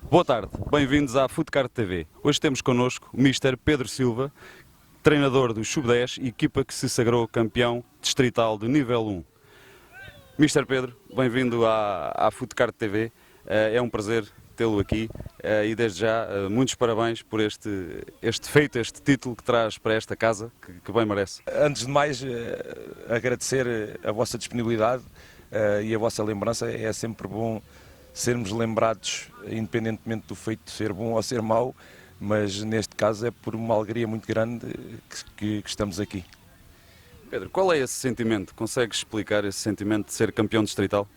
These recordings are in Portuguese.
Boa tarde, bem-vindos à Footcard TV. Hoje temos connosco o Mister Pedro Silva, treinador do Sub-10 e equipa que se sagrou campeão distrital de nível 1. Mister Pedro, bem-vindo à Footcard TV. É um prazer tê-lo aqui e desde já muitos parabéns por este feito, este título que traz para esta casa, que bem merece. Antes de mais, agradecer a vossa disponibilidade e a vossa lembrança. É sempre bom sermos lembrados, independentemente do feito ser bom ou ser mau, mas neste caso é por uma alegria muito grande que estamos aqui. Pedro, qual é esse sentimento? Consegues explicar esse sentimento de ser campeão distrital?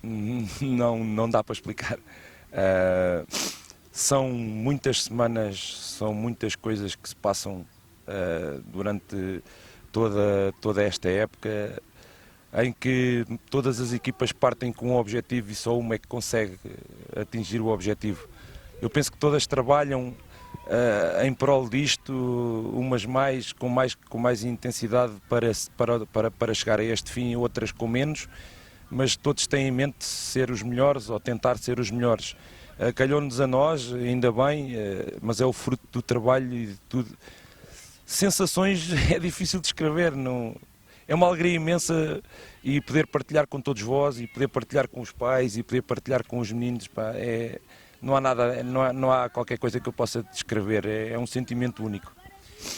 Não dá para explicar. São muitas semanas, são muitas coisas que se passam durante toda esta época, em que todas as equipas partem com um objetivo e só uma é que consegue atingir o objetivo. Eu penso que todas trabalham em prol disto, umas com mais intensidade para chegar a este fim, outras com menos, mas todos têm em mente ser os melhores ou tentar ser os melhores. Calhou-nos a nós, ainda bem, mas é o fruto do trabalho e de tudo. Sensações é difícil de descrever, não... É uma alegria imensa e poder partilhar com todos vós e poder partilhar com os pais e poder partilhar com os meninos. Pá, não há qualquer coisa que eu possa descrever, é um sentimento único.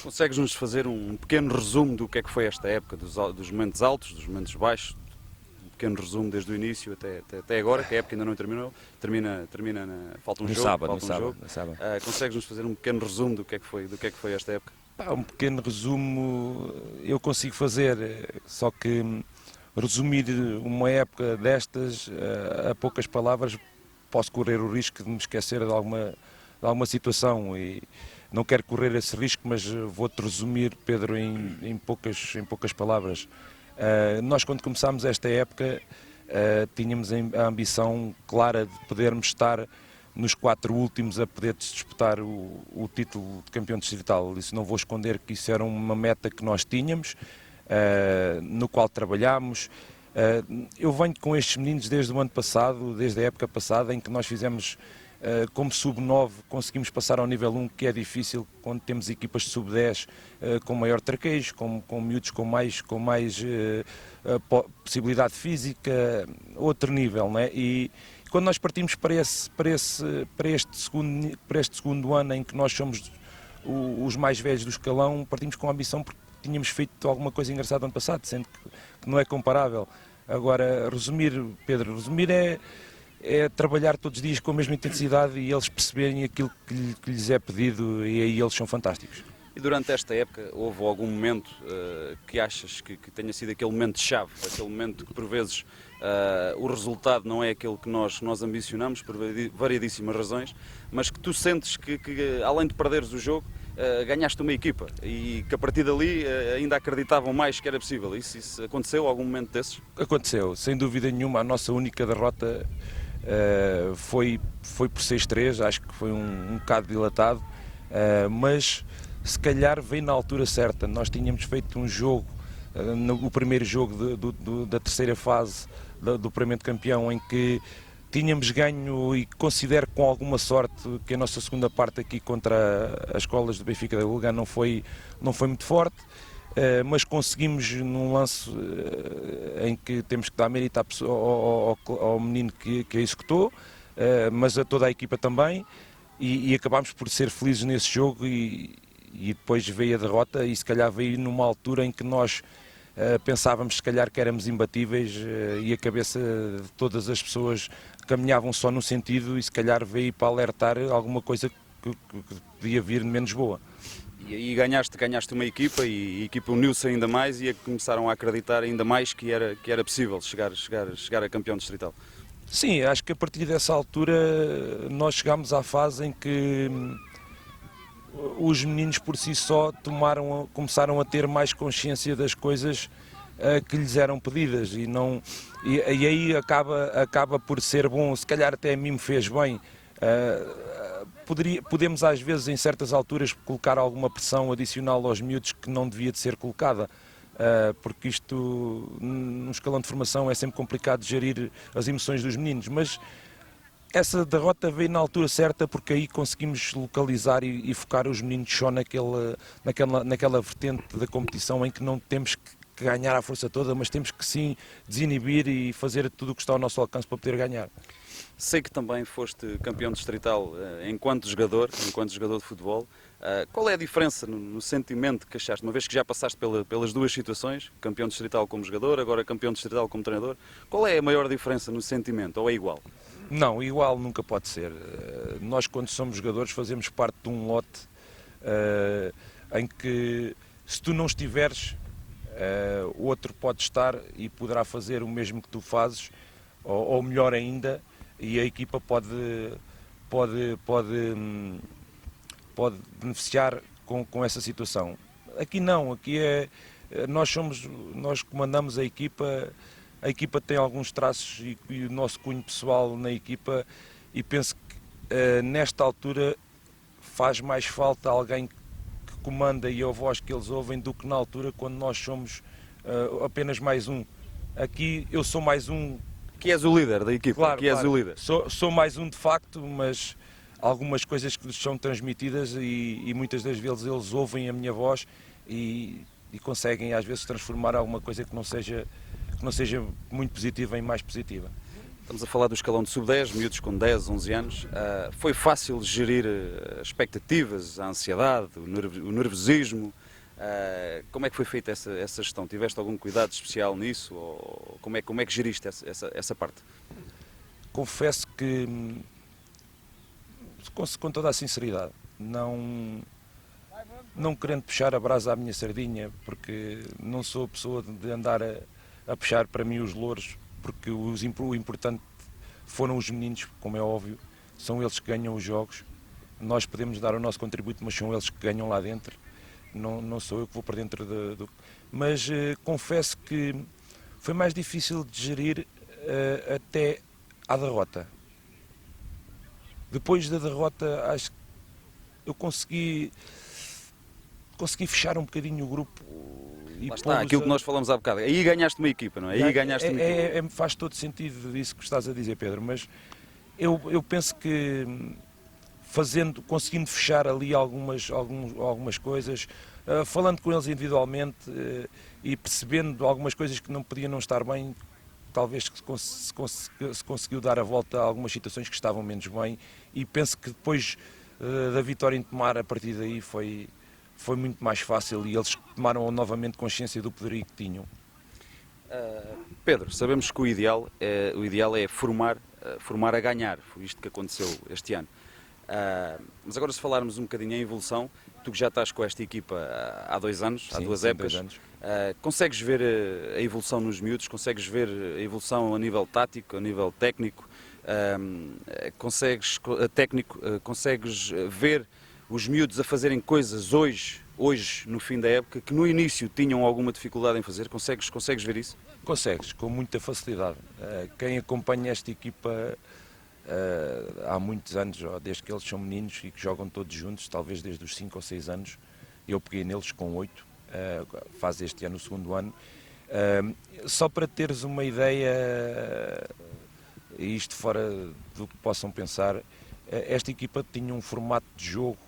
Consegues-nos fazer um pequeno resumo do que é que foi esta época, dos momentos altos, dos momentos baixos? Um pequeno resumo desde o início até agora, que a época ainda não terminou, falta um No jogo. sábado. Consegues-nos fazer um pequeno resumo do que é que foi esta época? Um pequeno resumo eu consigo fazer, só que resumir uma época destas a poucas palavras, posso correr o risco de me esquecer de alguma situação e não quero correr esse risco, mas vou-te resumir, Pedro, em poucas palavras. Nós, quando começámos esta época, tínhamos a ambição clara de podermos estar nos 4 últimos a poder disputar o título de campeão distrital. Isso não vou esconder que isso era uma meta que nós tínhamos, no qual trabalhámos. Eu venho com estes meninos desde o ano passado, desde a época passada, em que nós fizemos, como sub-9, conseguimos passar ao nível 1, que é difícil quando temos equipas de sub-10 com maior traquejo, com miúdos com mais possibilidade física, outro nível, né? E quando nós partimos para este segundo ano em que nós somos os mais velhos do escalão, partimos com a ambição porque tínhamos feito alguma coisa engraçada ano passado, sendo que não é comparável. Agora, Pedro, é trabalhar todos os dias com a mesma intensidade e eles perceberem aquilo que lhes é pedido, e aí eles são fantásticos. E durante esta época houve algum momento que achas que tenha sido aquele momento-chave, aquele momento que por vezes o resultado não é aquele que nós ambicionamos por variedíssimas razões, mas que tu sentes que além de perderes o jogo, ganhaste uma equipa e que a partir dali ainda acreditavam mais que era possível? Isso aconteceu algum momento desses? Aconteceu, sem dúvida nenhuma. A nossa única derrota foi por 6-3, acho que foi um bocado dilatado, mas se calhar veio na altura certa. Nós tínhamos feito um jogo, o primeiro jogo da terceira fase do apuramento campeão, em que tínhamos ganho, e considero com alguma sorte que a nossa segunda parte aqui contra as escolas do Benfica da Lugano não foi muito forte, mas conseguimos num lance em que temos que dar mérito ao menino que a executou, mas a toda a equipa também, e acabámos por ser felizes nesse jogo, e depois veio a derrota, e se calhar veio numa altura em que nós pensávamos se calhar que éramos imbatíveis, e a cabeça de todas as pessoas caminhavam só num sentido, e se calhar veio para alertar alguma coisa que podia vir menos boa. E aí ganhaste uma equipa, e a equipa uniu-se ainda mais e começaram a acreditar ainda mais que era possível chegar a campeão distrital. Sim, acho que a partir dessa altura nós chegámos à fase em que os meninos por si só começaram a ter mais consciência das coisas que lhes eram pedidas, e aí acaba por ser bom. Se calhar até a mim me fez bem. Podemos às vezes em certas alturas colocar alguma pressão adicional aos miúdos que não devia de ser colocada, porque isto num escalão de formação é sempre complicado de gerir as emoções dos meninos, mas essa derrota veio na altura certa, porque aí conseguimos localizar e focar os meninos só naquela vertente da competição em que não temos que ganhar à força toda, mas temos que sim desinibir e fazer tudo o que está ao nosso alcance para poder ganhar. Sei que também foste campeão distrital enquanto jogador de futebol. Qual é a diferença no sentimento que achaste, uma vez que já passaste pelas duas situações, campeão distrital como jogador, agora campeão distrital como treinador, qual é a maior diferença no sentimento, ou é igual? Não, igual nunca pode ser. Nós, quando somos jogadores, fazemos parte de um lote em que, se tu não estiveres, o outro pode estar e poderá fazer o mesmo que tu fazes, ou melhor ainda, e a equipa pode beneficiar com essa situação. Aqui não, aqui nós comandamos a equipa tem alguns traços e o nosso cunho pessoal na equipa, e penso que nesta altura faz mais falta alguém que comanda e a voz que eles ouvem do que na altura quando nós somos apenas mais um. Aqui eu sou mais um. Que és o líder da equipa, Claro, és o líder. Sou mais um de facto, mas algumas coisas que lhes são transmitidas e muitas das vezes eles ouvem a minha voz e conseguem às vezes transformar alguma coisa que não seja muito positiva em mais positiva. Estamos a falar do escalão de sub-10, miúdos com 10, 11 anos. Foi fácil gerir as expectativas, a ansiedade, o nervosismo? Como é que foi feita essa gestão? Tiveste algum cuidado especial nisso? Ou como é que geriste essa parte? Confesso que, com toda a sinceridade, não querendo puxar a brasa à minha sardinha, porque não sou a pessoa de andar a puxar para mim os louros, porque o importante foram os meninos, como é óbvio, são eles que ganham os jogos. Nós podemos dar o nosso contributo, mas são eles que ganham lá dentro. Não sou eu que vou para dentro Mas confesso que foi mais difícil de gerir até à derrota. Depois da derrota, acho que eu consegui fechar um bocadinho o grupo. Lá está, aquilo que nós falamos há bocado. Aí ganhaste uma equipa, não é? Aí ganhaste uma equipa. Faz todo sentido isso que estás a dizer, Pedro, mas eu penso que conseguindo fechar ali algumas coisas, falando com eles individualmente e percebendo algumas coisas que não podiam não estar bem, talvez se conseguiu dar a volta a algumas situações que estavam menos bem, e penso que depois da vitória em Tomar, a partir daí foi muito mais fácil e eles tomaram novamente consciência do poderio que tinham. Pedro, sabemos que o ideal é formar a ganhar, foi isto que aconteceu este ano. Mas agora, se falarmos um bocadinho em evolução, tu que já estás com esta equipa há 2 anos, há 2 épocas, 2 anos. Consegues ver a evolução nos miúdos, consegues ver a evolução a nível tático, a nível técnico, consegues ver os miúdos a fazerem coisas hoje, no fim da época, que no início tinham alguma dificuldade em fazer? Consegues ver isso? Consegues, com muita facilidade. Quem acompanha esta equipa há muitos anos, desde que eles são meninos e que jogam todos juntos, talvez desde os 5 ou 6 anos, eu peguei neles com 8, faz este ano o 2º ano. Só para teres uma ideia, isto fora do que possam pensar, esta equipa tinha um formato de jogo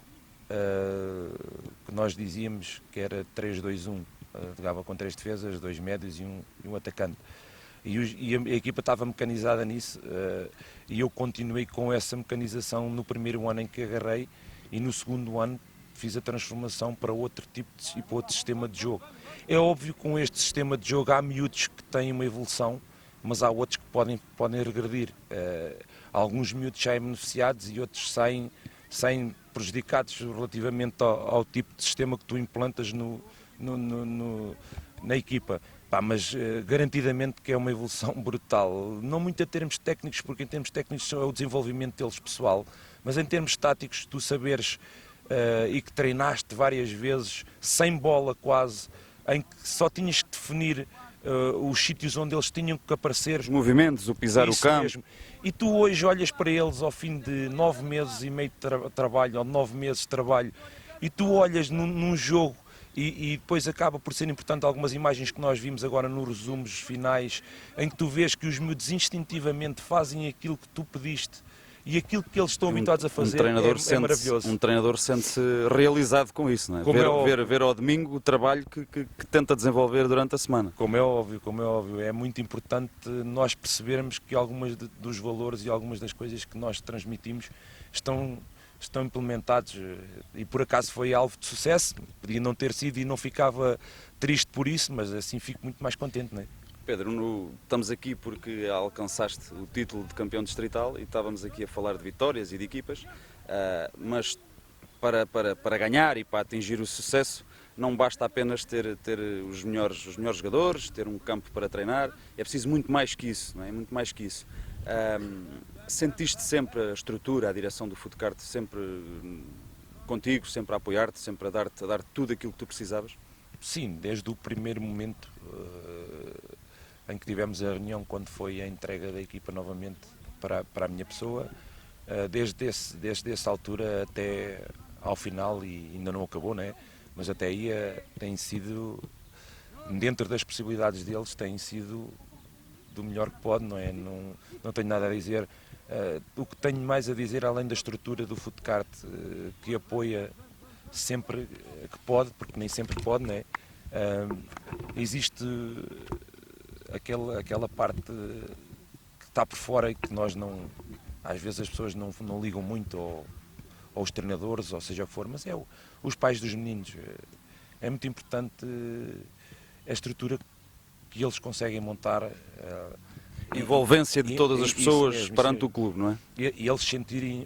que nós dizíamos que era 3-2-1, jogava com 3 defesas, 2 médios e um atacante. E a equipa estava mecanizada nisso, e eu continuei com essa mecanização no primeiro ano em que agarrei, e no 2º ano fiz a transformação para outro tipo e para outro sistema de jogo. É óbvio que com este sistema de jogo há miúdos que têm uma evolução, mas há outros que podem regredir. Alguns miúdos saem beneficiados e outros saem prejudicados relativamente ao tipo de sistema que tu implantas na equipa. Mas garantidamente que é uma evolução brutal, não muito em termos técnicos, porque em termos técnicos é o desenvolvimento deles pessoal, mas em termos táticos, tu saberes e que treinaste várias vezes, sem bola quase, em que só tinhas que definir os sítios onde eles tinham que aparecer. Os movimentos, o pisar o campo. Mesmo. E tu hoje olhas para eles ao fim de 9 meses e meio de trabalho, ou 9 meses de trabalho, e tu olhas num jogo, e depois acaba por ser importante algumas imagens que nós vimos agora nos resumos finais, em que tu vês que os miúdos instintivamente fazem aquilo que tu pediste e aquilo que eles estão habituados a fazer é maravilhoso. Um treinador sente-se realizado com isso, não é? Como é óbvio. Ver ao domingo o trabalho que tenta desenvolver durante a semana. Como é óbvio, é muito importante nós percebermos que algumas dos valores e algumas das coisas que nós transmitimos estão implementados, e por acaso foi alvo de sucesso. Podia não ter sido e não ficava triste por isso, mas assim fico muito mais contente, não é? Pedro, estamos aqui porque alcançaste o título de campeão distrital e estávamos aqui a falar de vitórias e de equipas, mas para ganhar e para atingir o sucesso não basta apenas ter os melhores jogadores, ter um campo para treinar, é preciso muito mais que isso, não é? Muito mais que isso. Sentiste sempre a estrutura, a direção do Foodkart sempre contigo, sempre a apoiar-te, sempre a dar-te tudo aquilo que tu precisavas? Sim, desde o primeiro momento em que tivemos a reunião, quando foi a entrega da equipa novamente para a minha pessoa, desde essa altura até ao final, e ainda não acabou, né? Mas até aí tem sido, dentro das possibilidades deles, tem sido do melhor que pode, não é? Não tenho nada a dizer. O que tenho mais a dizer, além da estrutura do Foodkart, que apoia sempre que pode, porque nem sempre pode, não é? Existe aquela parte que está por fora e que nós não, às vezes as pessoas não ligam muito, ou os treinadores, ou seja o que for, mas é os pais dos meninos. É muito importante a estrutura que eles conseguem montar. Envolvência de todas as pessoas mesmo, perante o clube, não é? E eles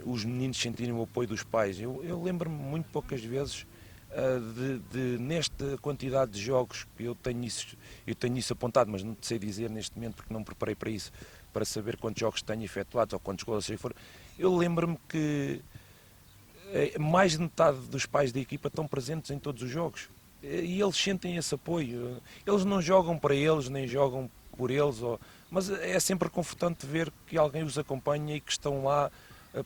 os meninos sentirem o apoio dos pais. Eu lembro-me muito poucas vezes nesta quantidade de jogos, eu tenho isso apontado, mas não te sei dizer neste momento porque não me preparei para isso, para saber quantos jogos tenho efetuados ou quantos gols for. Eu lembro-me que mais de metade dos pais da equipa estão presentes em todos os jogos e eles sentem esse apoio. Eles não jogam para eles, nem jogam por eles, mas é sempre confortante ver que alguém os acompanha e que estão lá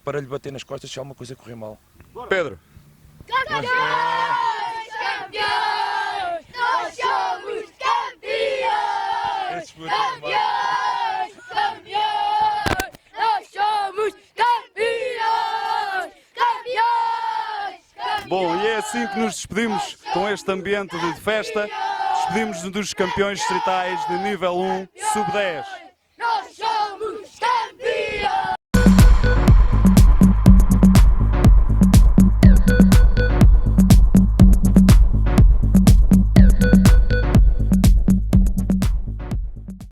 para lhe bater nas costas se alguma coisa correr mal. Pedro! Campeões! Campeões! Nós somos campeões! Campeões! Campeões! Nós somos campeões! Campeões! Bom, e é assim que nos despedimos com este ambiente de festa. Despedimos-nos dos campeões distritais de nível 1, sub-10.